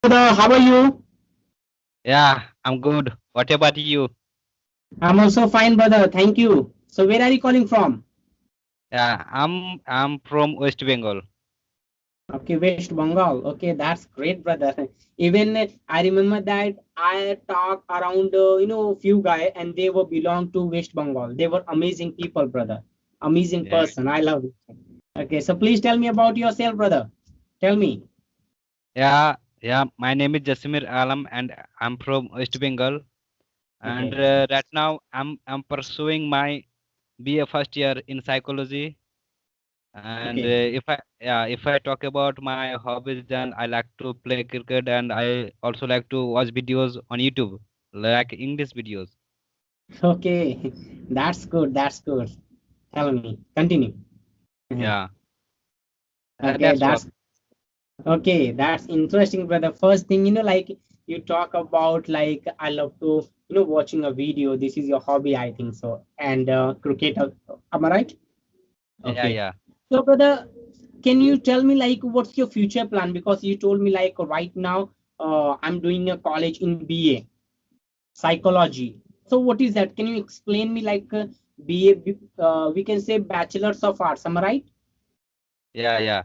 Brother, how are you? Yeah, I'm good. What about you? I'm also fine, brother. Thank you. So, where are you calling from? Yeah, I'm from West Bengal. Okay, West Bengal. Okay, that's great, brother. Even I remember that I talked around, few guys, and they were belong to West Bengal. They were amazing people, brother. Amazing Yeah, person. I love it. Okay, so please tell me about yourself, brother. Tell me. yeah. My name is Jasimir Alam, and I'm from West Bengal. And Okay. right now, I'm pursuing my BA first year in psychology. And Okay. if I talk about my hobbies, then I like to play cricket, and I also like to watch videos on YouTube, like English videos. Okay. That's good. That's good. Tell me. Continue. Yeah, Okay, that's all. that's okay, that's interesting. But the first thing, like you talk about, like I love to, watching a video. This is your hobby, I think so. And cricket, am I right? Yeah, Okay. yeah. So, brother, can you tell me like what's your future plan? Because you told me like right now, I'm doing a college in BA psychology. So, what is that? Can you explain me like BA? We can say bachelor's of arts. Am I right? Yeah, yeah.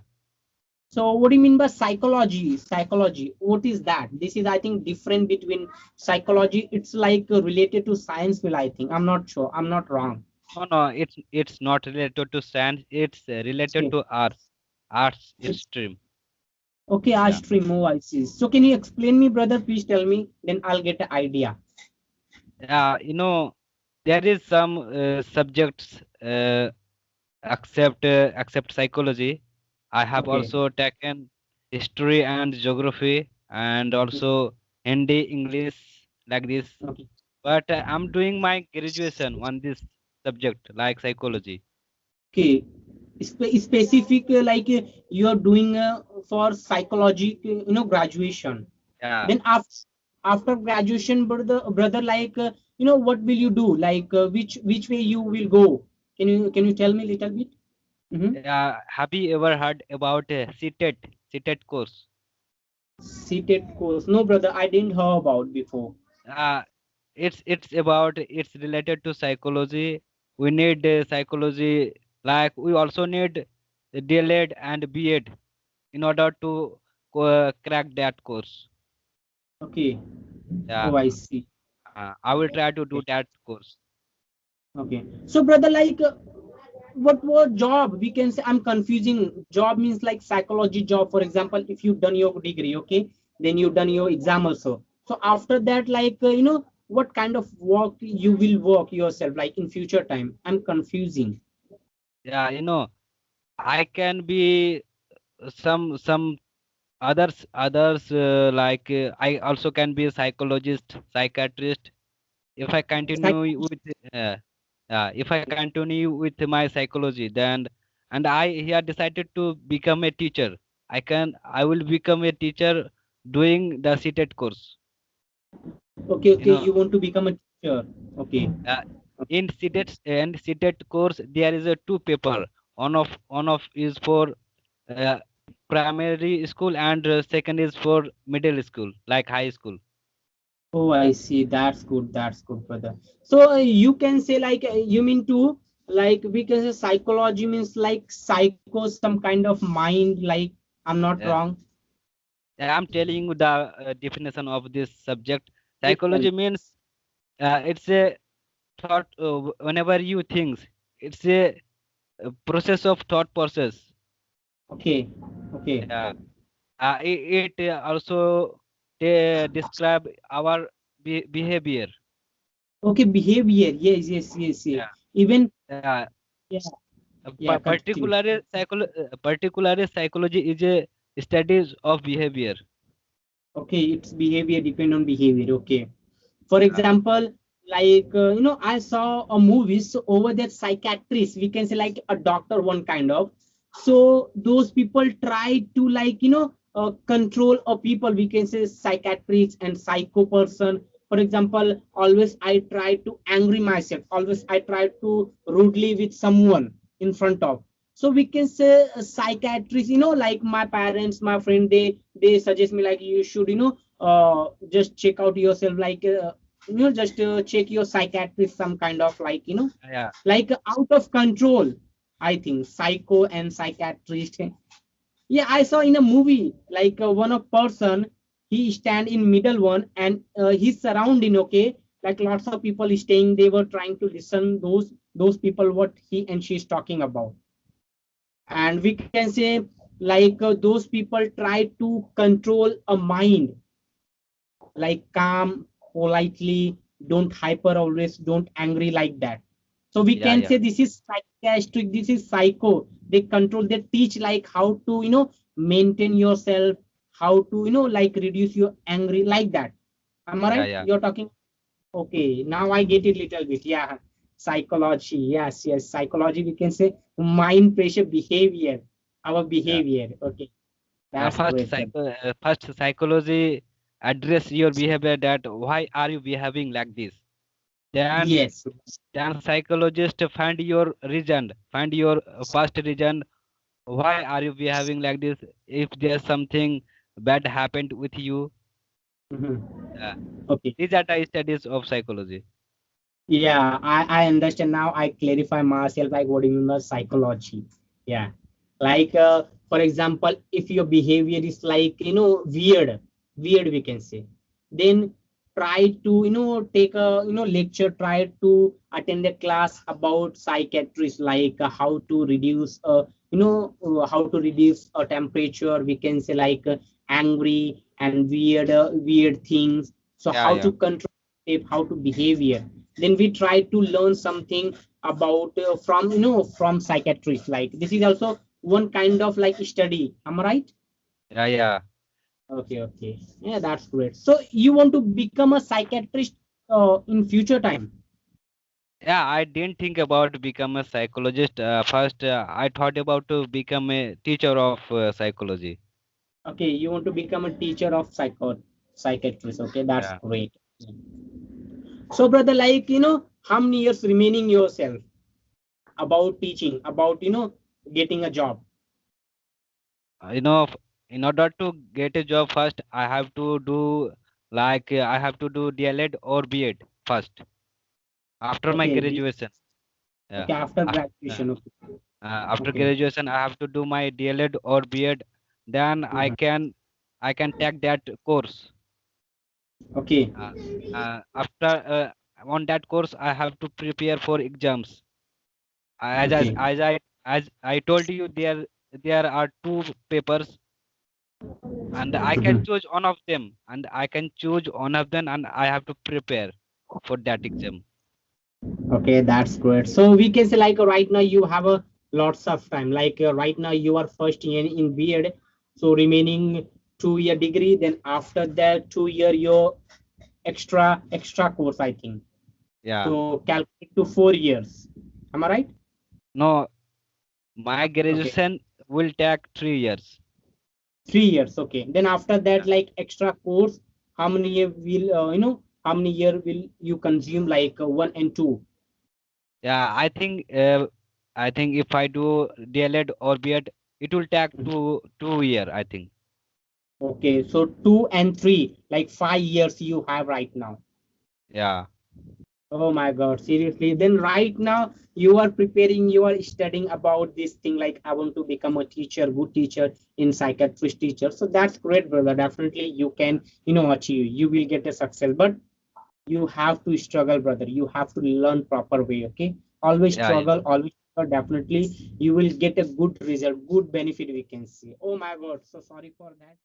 So what do you mean by psychology? Psychology. What is that? This is, I think, different between psychology. It's like related to science. Will I think? I'm not sure. I'm not wrong. No, it's not related to science. It's related Okay. to arts. Arts It's stream. okay. Yeah. Stream. Oh, I see. So can you explain me, brother? Please tell me. Then I'll get an idea. There is some subjects accept psychology. I have Okay. also taken history and geography, and also Hindi, English, like this. Okay. But I'm doing my graduation on this subject, like psychology. Okay. Specific like you are doing for psychology, graduation. Yeah. Then after graduation, brother, like what will you do? Like which way you will go? Can you tell me a little bit? Mm-hmm. Have you ever heard about CTET course? Seated course. No, brother, I didn't hear about before. uh, it's related to psychology. We need psychology, like we also need DLED and BEd in order to crack that course. Okay. Yeah, Oh, I see. I will try to do Okay. that course. Okay. So, brother, like, what was job? We can say I'm confusing. Job means like psychology job. For example, if you've done your degree, okay, then you've done your exam also. So after that, like, what kind of work you will work yourself, like in future time? I'm confusing. Yeah, I can be some others like I also can be a psychologist, psychiatrist. If I Psych- continue with uh, if I continue with my psychology, then and I here decided to become a teacher. I will become a teacher doing the CTET course. okay, You okay. know, You want to become a teacher? Okay. uh, in CTET course there is a two paper. One of is for uh, primary school, and second is for middle school, like high school. Oh, I see. That's good. That's good, brother. So you can say like you mean to like we can say psychology means like psycho, some kind of mind. Like I'm not Yeah, wrong. I'm telling you the definition of this subject. Please tell me. Psychology means it's a thought. Whenever you think, it's a process of thought process. Okay. Okay. Yeah. It also describe our behavior. Okay. Behavior. Yes. Yes. Yes. Yes. Yeah. Even Uh, yeah. Yeah. Continue. particularly psychology is a studies of behavior. Okay. It's behavior depend on behavior. Okay. For Yeah. example, like I saw a movie. So over there, psychiatrist. We can say like a doctor, one kind of. So those people try to like control a people. We can say psychiatrists and psycho person. For example, always I try to angry myself. Always I try to rudely with someone in front of. So we can say a psychiatrist, like my parents, my friend, they suggest me like you should, just check out yourself, like just check your psychiatrist, some kind of like, Yeah, like out of control. I think psycho and psychiatrist. Yeah, I saw in a movie like one of person, he stand in middle one, and his surrounding, okay, like lots of people is staying. They were trying to listen those people what he and she is talking about, and we can say like those people try to control a mind, like calm, politely, don't hyper always, don't angry, like that. So we yeah, can yeah, say this is psychiatric, this is psycho. They control, they teach like how to, maintain yourself, how to, like reduce your angry, like that. Am I yeah, right? yeah, You're talking. Okay, now I get it little bit. Yeah, psychology. Yes, yes, psychology. We can say mind pressure behavior, our yeah. behavior. Okay, that's great. Brother. First psychology address your behavior, that why are you behaving like this? Then Yes. then psychologist find your reason, find your past reason. Why are you behaving like this? If there's something bad happened with you, Mhm. uh, Okay. these are the studies of psychology. Yeah, I understand now. I clarify myself like what do you mean by psychology. Yeah. Like for example, if your behavior is like weird we can say, then try to take a lecture, try to attend a class about psychiatrist, like how to reduce how to reduce a temperature, we can say, like angry and weird things. So Yeah, how yeah, to control it, how to behavior, then we try to learn something about from from psychiatrist, like this is also one kind of like study. Am I right? yeah, yeah. Okay, okay. Yeah, that's great. So you want to become a psychiatrist in future time? Yeah, I didn't think about become a psychologist. First, I thought about to become a teacher of psychology. Okay, you want to become a teacher of psychiatrist. Okay, that's Yeah. great. So brother, like how many years remaining yourself about teaching, about getting a job? You know, in order to get a job, first I have to do I have to do DLED or B.Ed first after my Okay, graduation. Yeah. okay, after Af- uh, graduation. Okay, After okay. graduation, I have to do my DLED or B.Ed. Then Mhm. I can take that course. Okay. Uh, After on that course, I have to prepare for exams. Okay. As I told you, there are two papers, and I can Mhm. choose one of them, and I have to prepare for that exam. Okay, that's great. So we can say like right now you have a lots of time. Like right now you are first year in B.Ed, so remaining 2 year degree. Then after that 2 year your extra course, I think. Yeah. So calculate to 4 years. Am I right? No, my Okay, graduation will take 3 years. 3 years. Okay. Then after that, Yeah. like extra course, how many year will how many year will you consume, like one and two? Yeah, I think if I do DLED or B.Ed, it will take Mhm. 2 year, I think. Okay, so 2 and 3, like 5 years you have right now. Yeah. Oh my God, seriously. Then right now you are preparing, you are studying about this thing, like I want to become a teacher, good teacher in psychiatrist teacher. So that's great, brother. Definitely you can, achieve. You will get a success, but you have to struggle, brother. You have to learn proper way. Okay, always Yeah, yeah. struggle, always struggle. Definitely you will get a good result, good benefit, we can see. Oh my God, so sorry for that.